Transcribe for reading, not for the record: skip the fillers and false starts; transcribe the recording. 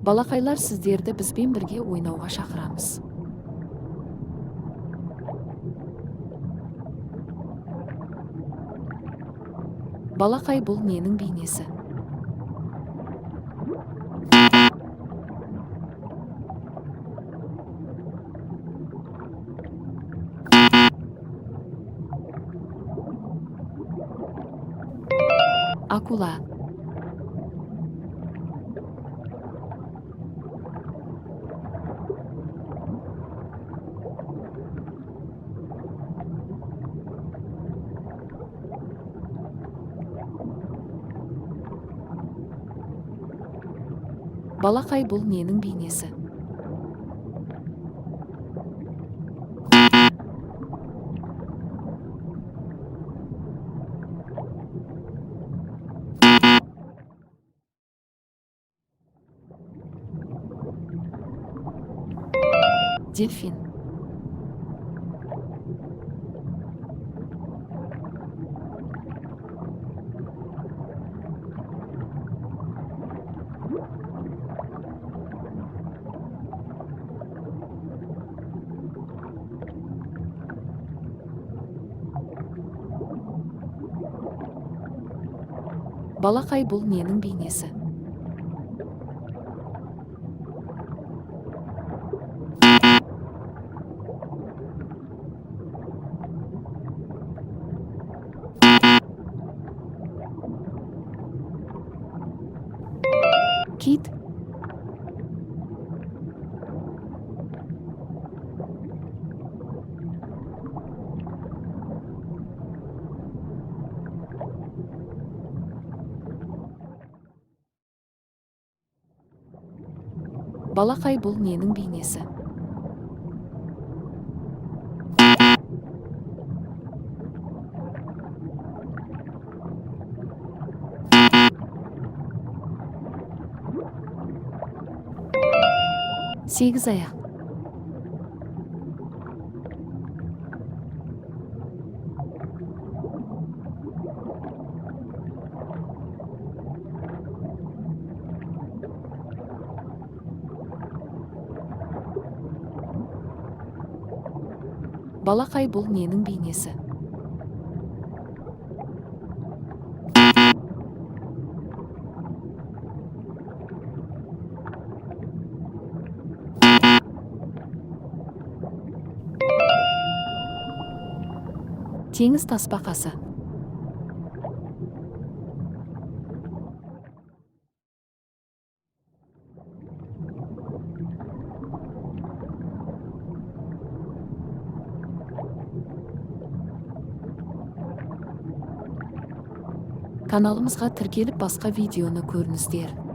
Балақайлар, сіздерді бізбен бірге ойнауға шақырамыз. Балақай, бұл ненің бейнесі? Акула. Балақай, бұл ненің бейнесі? Дельфин. Балақай, бұл ненің бейнесі? Кит. Балақай, бұл ненің бейнесі? Сегіз аяқ. Балақай, бұл ненің бейнесі? Теңіз тасбақасы. Каналымызға тіркеліп басқа видеоны көріңіздер.